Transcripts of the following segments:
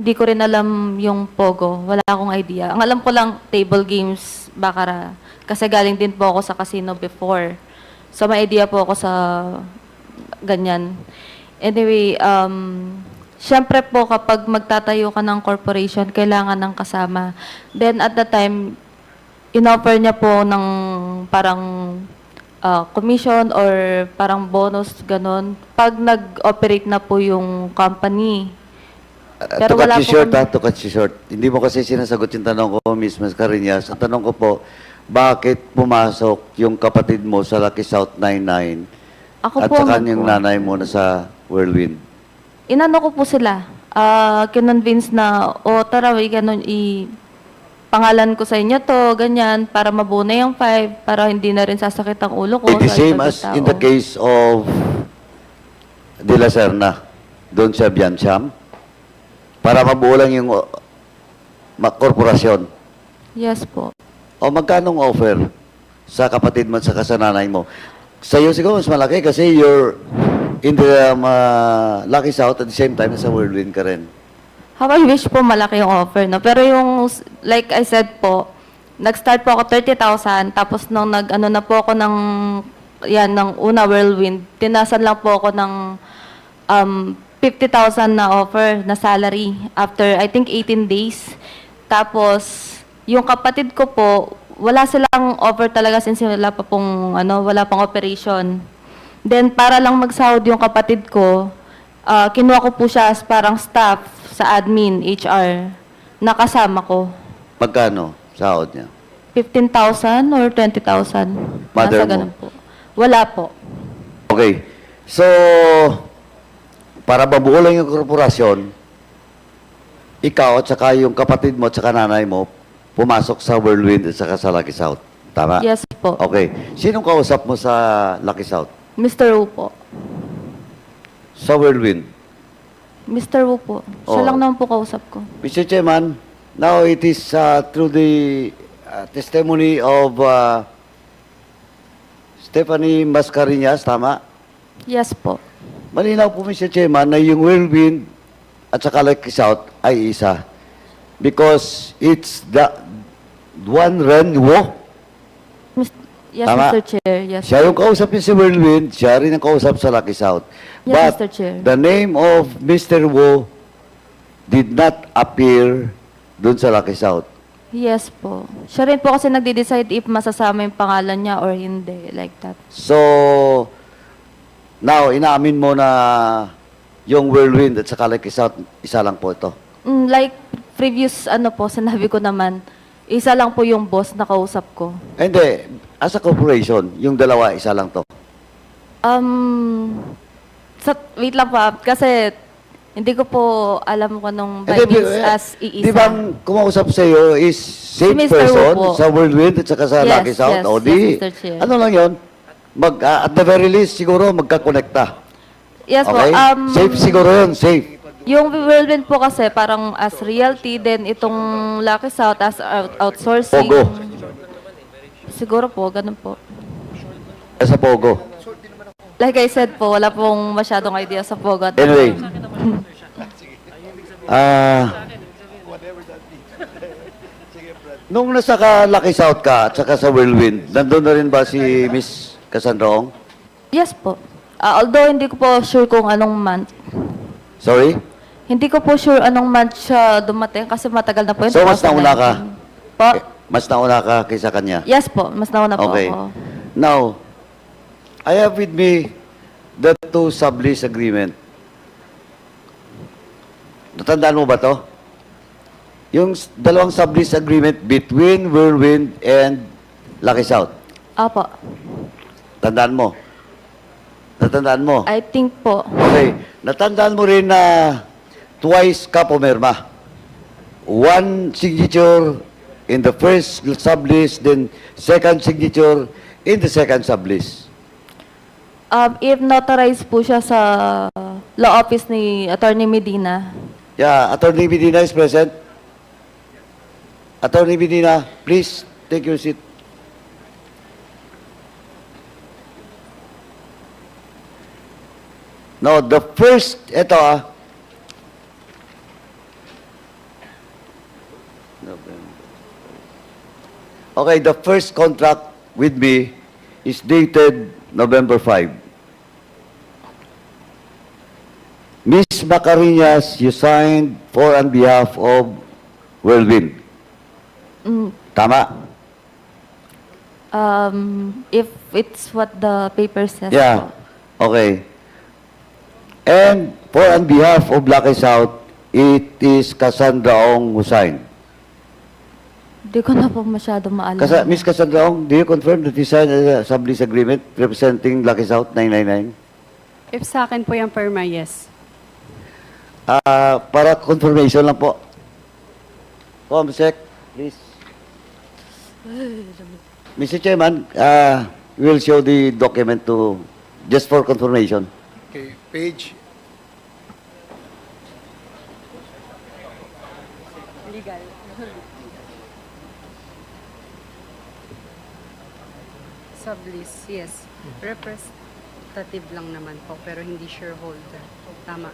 Di ko rin alam yung Pogo. Wala akong idea. Ang alam ko lang, table games, baccarat. Kasi galing din po ako sa casino before. So, may idea po ako sa ganyan. Anyway, syempre po kapag magtatayo ka ng corporation, kailangan ng kasama. Then at the time, inoffer niya po ng parang commission or parang bonus, ganon. Pag nag-operate na po yung company. Pero To cut wala you po short, kami- to cut you short. Hindi mo kasi sinasagot yung tanong ko, Ms. Mascareñas. Ang tanong ko po, bakit pumasok yung kapatid mo sa Lucky South 99 Ako at po saka ang yung nagkuha. nanay mo na sa Whirlwind? Inano ko po sila. Kinonvince na, o tara, ganun, pangalan ko sa inyo to, ganyan, para mabuo na yung 5, para hindi na rin sasakit ang ulo ko. The sa same ibang as tao. in the case of De La Serna, doon sa Biancham, para mabuo lang yung korporasyon. Yes po. O magkanong offer sa kapatid mo at saka sa nanay mo? Sa'yo siguro mas malaki kasi you're in the Lucky South at the same time sa Whirlwind ka rin. How I wish po malaki yung offer, no? Pero yung, like I said po, nag-start po ako 30,000, tapos nung nag-ano na po ako ng, yan, ng una Whirlwind, tinasan lang po ako ng 50,000 na offer, na salary, after, I think, 18 days. Tapos, yung kapatid ko po, wala silang offer talaga since wala pa pong, wala pang operation. Then, para lang magsahod yung kapatid ko, kinuha ko po siya as parang staff sa admin, HR, nakasama ko. Magkano sahod niya? 15,000 or 20,000. Mother Nasa mo? ganun po. Wala po. Okay. So, para mabuo lang yung korporasyon, ikaw at saka yung kapatid mo at saka nanay mo, pumasok sa Whirlwind at saka sa Lucky South. Tama? Yes po. Okay. Sinong kausap mo sa Lucky South? Mr. Wu po. Sa Whirlwind. Mr. Wu po. Siya Oh. lang naman po kausap ko. Mr. Chairman, now it is through the testimony of Stephanie Mascareñas, tama? Yes po. Malinaw po, Mr. Chairman, na yung Whirlwind at saka Lucky South ay isa. Because it's the one Ren Wo. Yes, Tama. Mr. Chair. Yes. Siya yung kausap niya si Whirlwind, siya rin ang kausap sa Lucky South. Yes, But Mr. Chair. the name of Mr. Wo did not appear dun sa Lucky South. Yes po. Siya rin po kasi nagde-decide if masasama yung pangalan niya or hindi. Like that. So, now, inaamin mo na yung Whirlwind at saka Lucky South, isa lang po ito. Like previous po, sinabi ko naman, isa lang po yung boss na kausap ko. Hindi, as a corporation, yung dalawa, isa lang to. Wait lang po, kasi hindi ko po alam kung anong by Hindi, means as iisa. Di ba ang kumausap sa iyo is same Si Mr. person Wu po. sa Whirlwind at saka sa Yes, Lucky South? yes, O yes, di, Mr. Chair. ano lang yun? At the very least, siguro magkakonekta. Yes Okay? po. Safe siguro yun, safe. Yung Whirlwind po kasi parang as realty, then itong Lucky South as outsourcing. Pogo. Siguro po, ganun po. Sa Pogo. Like I said po, wala pong masyadong idea sa Pogo. Anyway. Nung nasa Lucky South ka at saka sa Whirlwind, nandun na rin ba si Miss Cassandrong? Yes po. Although hindi ko po sure kung anong month. Sorry? Hindi ko po sure anong month siya dumating kasi matagal na po yun. So, mas nauna ka? 2019. Po? Mas nauna ka kaysa kanya? Yes po, mas nauna po Okay. ako. Now, I have with me the two sublease agreement. Natandaan mo ba to? Yung dalawang sublease agreement between Whirlwind and Lucky South. Apo. Tandaan mo. Natandaan mo. I think po. Okay. Natandaan mo rin na twice ka pumirma. One signature in the first sublease, then second signature in the second sublease. If notarized po siya sa law office ni Attorney Medina. Yeah, Attorney Medina is present. Attorney Medina, please take your seat. No, the first, ito Okay, the first contract with me is dated November 5. Miss Macarinas, you signed for on behalf of Whirlwind. Tama? If it's what the paper says Yeah. po. Okay. And for on behalf of Lucky South, it is Cassandra Ong who signed. Di ko na po masyado maalala. Miss Cassandra Ong, do you confirm that you signed a sublease agreement representing Lucky South 999? If sa akin po yung perma, yes. Para confirmation lang po. Comsec, please. Mr. Chairman, we'll show the document to, just for confirmation. Okay, page. Legal. Sublease, yes. Representative lang naman po, pero hindi shareholder. Tama.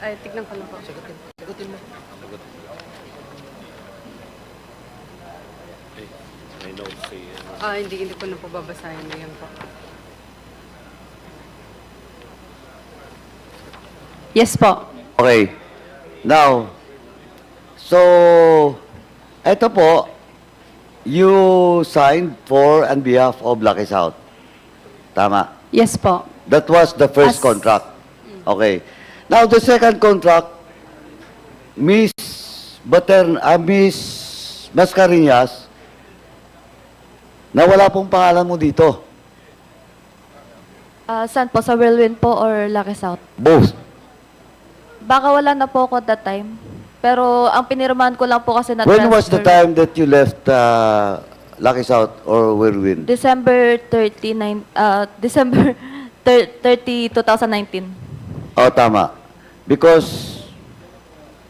Ay, tignan ko lang po. Sagutin mo. Hindi ko na po babasahin ngayon po. Yes po. Okay. Now, so, eto po, you signed for on behalf of Lucky South. Tama. Yes po. That was the first As- contract. Okay. Now, the second contract, Miss Mascareñas, na wala pong pangalan mo dito. Saan po? Sa Whirlwind po or Lucky South? Both. Baka wala na po ako at that time. Pero ang pinirmahan ko lang po kasi na When was the transfer. time that you left Lucky South or Whirlwind? December 30, 2019. Oh, tama. Because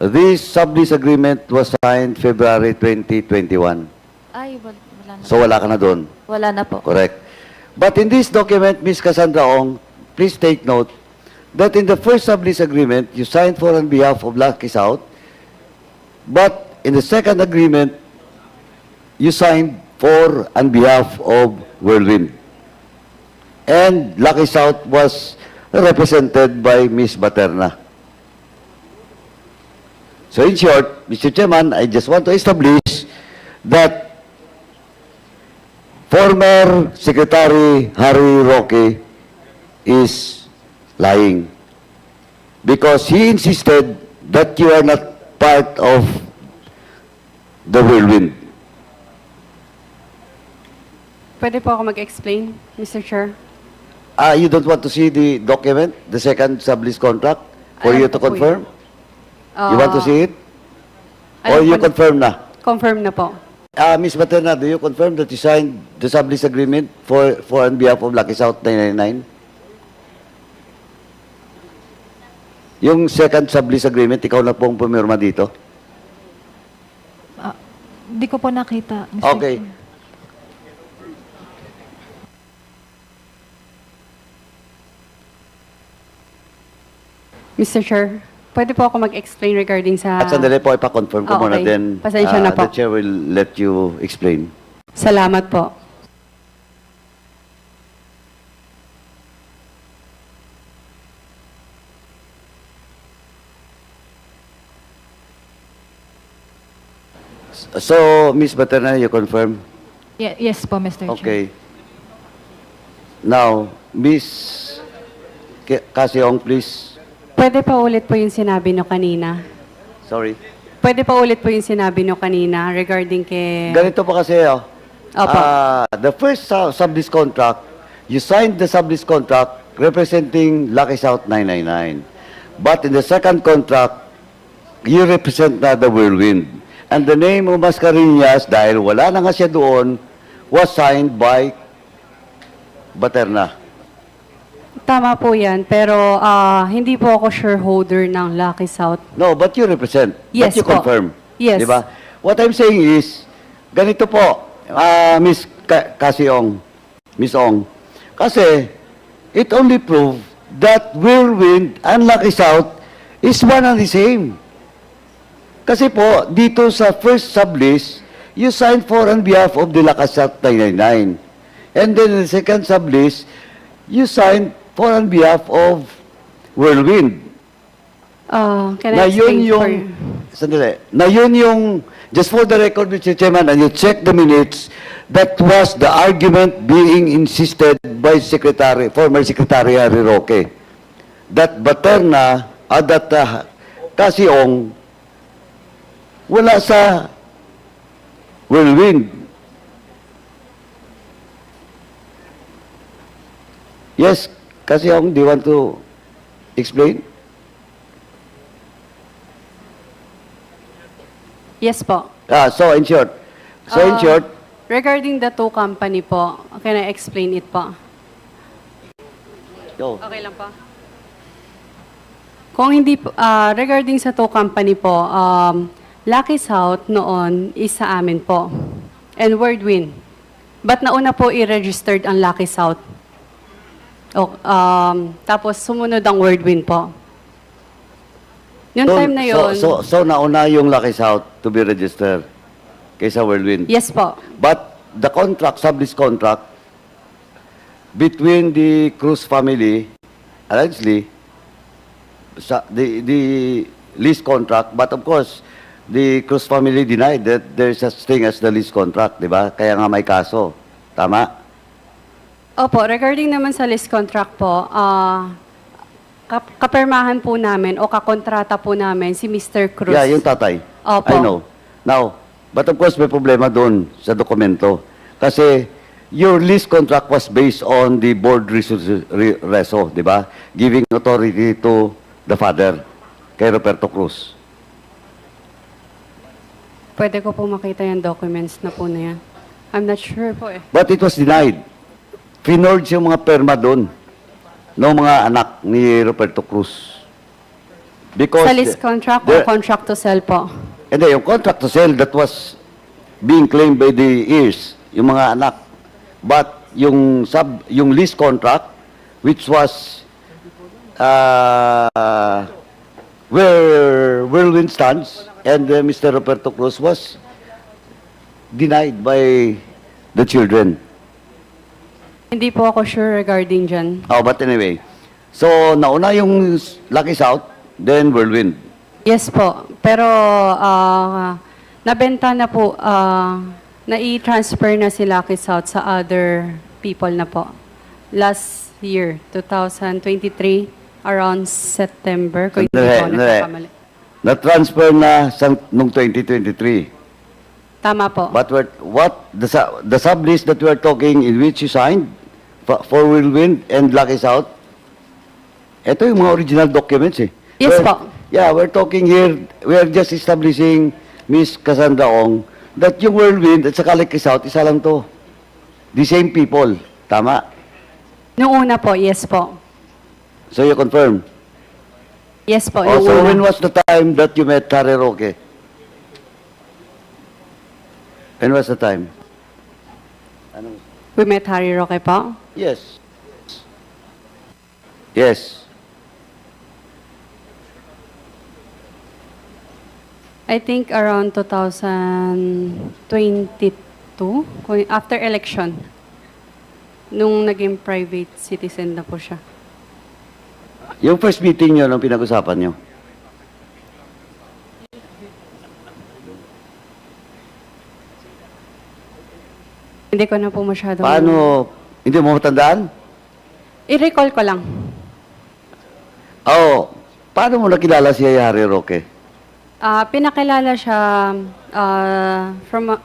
this sublease agreement was signed February 2021. Ay, wala na. So wala ka na doon. Wala na po. Correct. But in this document, Ms. Cassandra Ong, please take note that in the first sublease agreement, you signed for on behalf of Lucky South, but in the second agreement, you signed for on behalf of Whirlwind. And Lucky South was represented by Ms. Baterna. So in short, Mr. Chairman, I just want to establish that former Secretary Harry Roque is lying because he insisted that you are not part of the Whirlwind. Pwede po ako mag-explain, Mr. Chair? You don't want to see the document, the second sublease contract, for Alam you to ko po confirm? You want to see it? Or Alam you ko na- confirm na? Confirm na po. Ms. Baterna, do you confirm that you signed the sublease agreement for on behalf of Lucky South 999? Yung second sublease agreement, ikaw na pong pumirma dito? Hindi ko po nakita. Mr. Okay. Chair. Mr. Chair, pwede po ako mag-explain regarding sa... At sandali po, ipa-confirm ko muna, Okay. then Pasensya na po. the chair will let you explain. Salamat po. So, Ms. Baterna, you confirm? Yes po, Mr. Chair. Okay. Now, Ms. Casiong, please. Pwede pa ulit po yung sinabi nyo kanina. Sorry. Pwede pa ulit po yung sinabi nyo kanina regarding kay... Ganito pa kasi, oh. Opo. The first sublease contract, you signed the sublease contract representing Lucky South 999. But in the second contract, you represent na the Whirlwind. And the name of Mascareñas, dahil wala na nga siya doon, was signed by Baterna. Tama po yan, pero hindi po ako shareholder ng Lucky South. No, but you represent. Yes But you po. confirm. Yes. Di ba? What I'm saying is, ganito po, Miss Casiong, Miss Ong, kasi it only proved that Whirlwind and Lucky South is one and the same. Kasi po, dito sa first sublease, you signed for on behalf of the Lakasat 999. And then in the second sublease, you signed for on behalf of Whirlwind. Can Na I yun explain yung, sandali, na yun yung, just for the record, Mr. Chairman, and you check the minutes, that was the argument being insisted by Secretary, former Secretary Harry Roque, that Baterna, that Kasiong, wala sa Whirlwind. Yes, Kasiong, do you want to explain? Yes po. So in short, Regarding the two company po, can I explain it po? go. Okay lang po. Kung hindi po, regarding sa two company po, Lucky South noon is sa amin po. And Whirlwind. But nauna po i-registered ang Lucky South. Tapos sumunod ang Whirlwind po. Yung time na yun, So nauna yung Lucky South to be registered kaysa Whirlwind. yes po. But the contract, sublease contract, between the Cruz family, allegedly, the lease contract, but of course, the Cruz family denied that there is such thing as the lease contract, di ba? Kaya nga may kaso. Tama? Opo, regarding naman sa lease contract po, kapermahan po namin o kakontrata po namin si Mr. Cruz. Yeah, yung tatay. Opo. I know. Now, but of course, may problema doon sa dokumento. Kasi your lease contract was based on the board reso, di ba? Giving authority to the father, kay Roberto Cruz. Pwede ko po makita yung documents na po na yan. I'm not sure po eh. But it was denied. Finorge yung mga perma doon ng mga anak ni Roberto Cruz. Because Sa lease contract o there- contract to sell po? And then, yung contract to sell that was being claimed by the heirs, yung mga anak. But yung lease contract, which was where Whirlwind stands, and Mr. Roberto Cruz was denied by the children. Hindi po ako sure regarding dyan. Oh, but anyway, so nauna yung Lucky South, then Whirlwind. Yes po. Pero nabenta na po, na-i-transfer na si Lucky South sa other people na po. Last year, 2023, around September, kung hindi po ako nagkakamali. Na-transfer na nung 2023. Tama po. But the sublease that we are talking in which you signed for Whirlwind and Lucky South, ito yung mga original documents eh. Yes po. Yeah, we're talking here, we are just establishing, Miss Cassandra Ong, that yung Whirlwind at saka Lucky South, isa lang to. The same people. Tama? Noong una po, yes po. So you confirm? Yes po, Oh, noong so una. when was the time that you met Harry Roque? When was the time? Anong? We met Harry Roque po. Yes. Yes. I think around 2022, after election, nung naging private citizen na po siya. Yung first meeting nyo, nung pinag-usapan nyo? Hindi ko na po masyado... Paano? Hindi mo matandaan? I-recall ko lang. Oo. Paano mo nakilala si Harry Roque? Pinakilala siya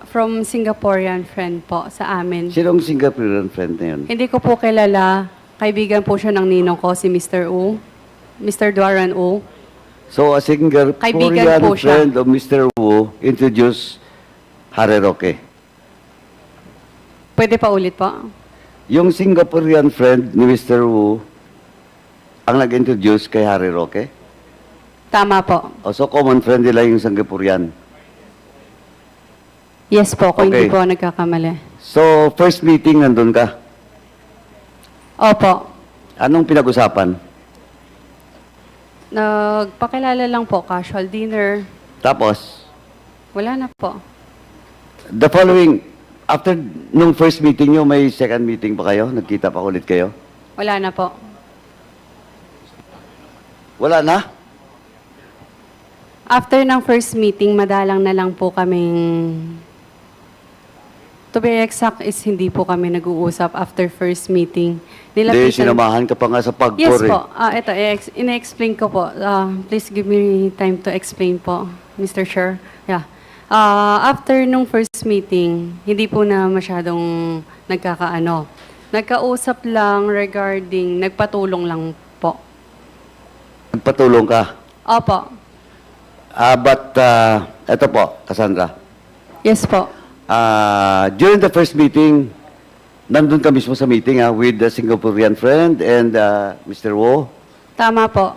from Singaporean friend po sa amin. Sinong Singaporean friend na yun? Hindi ko po kilala. Kaibigan po siya ng ninong ko, si Mr. Wu. Mr. Duaran Wu. So, a Singaporean Kaibigan po siya. friend of Mr. Wu introduced Harry Roque. Pwede pa ulit po? Yung Singaporean friend ni Mr. Wu ang nag-introduce kay Harry Roque? Tama po. O, so, common friend nila yung Singaporean. Yes po, kung hindi Okay. po ako nagkakamali. So, first meeting nandun ka. Opo. Anong pinag-usapan? Nagpakilala lang po, casual dinner. Tapos, Wala na po. the following, after nung first meeting nyo, may second meeting pa kayo? Nagkita pa ulit kayo? Wala na po. Wala na? After ng first meeting, madalang na lang po kaming... To be exact is hindi po kami nag-uusap after first meeting. Hindi, sinamahan ka pa nga sa pagkor Yes eh. po. Ito, ina-explain ko po. Please give me time to explain po, Mr. Chair. Yeah. After nung first meeting, hindi po na masyadong nagkakaano. Nagkausap lang regarding, nagpatulong lang po. Nagpatulong ka. Opo. But, eto po, Cassandra. Yes po. During the first meeting, nandun ka mismo sa meeting with the Singaporean friend and Mr. Wo. Tama po.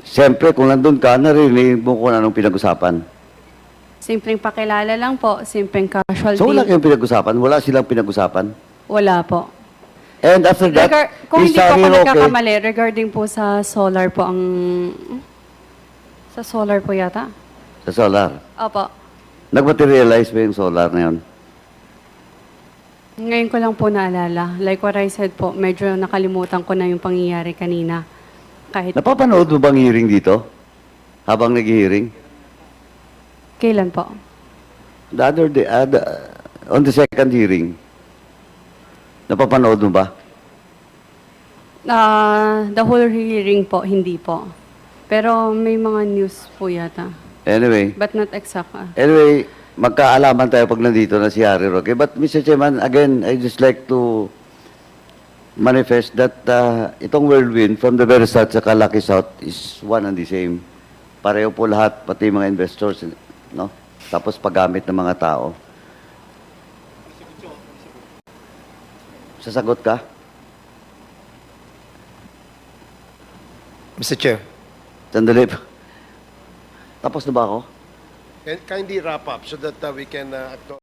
Siyempre, kung nandun ka, narinig mo kung anong pinag-usapan. Simpleng pakilala lang po. Simpleng casual So, wala din. kayong pinag-usapan? Wala silang pinag-usapan? Wala po. And after that, Kung hindi po ako Hiroke- nagkakamali, regarding po sa solar po ang... Sa solar po yata? sa solar. Opo. Nag-materialize ba yung solar na yun? Ngayon ko lang po naalala. Like what I said po, medyo nakalimutan ko na yung pangyayari kanina. Kahit Napapanood mo bang hearing dito? Habang nag-hearing? kailan po? The other day, on the second hearing, napapanood mo ba? The whole hearing po, hindi po. Pero may mga news po yata. Anyway, But not exact. Anyway, magkaalaman tayo pag nandito na si Harry Roque. But Mr. Chairman, again, I just like to manifest that itong whirlwind from the very start sa Lucky South is one and the same. Pareho po lahat, pati mga investors, no? Tapos paggamit ng mga tao. Sasagot ka? Mr. Chair, Sandali. Tapos na ba ako? kindly wrap up so that we can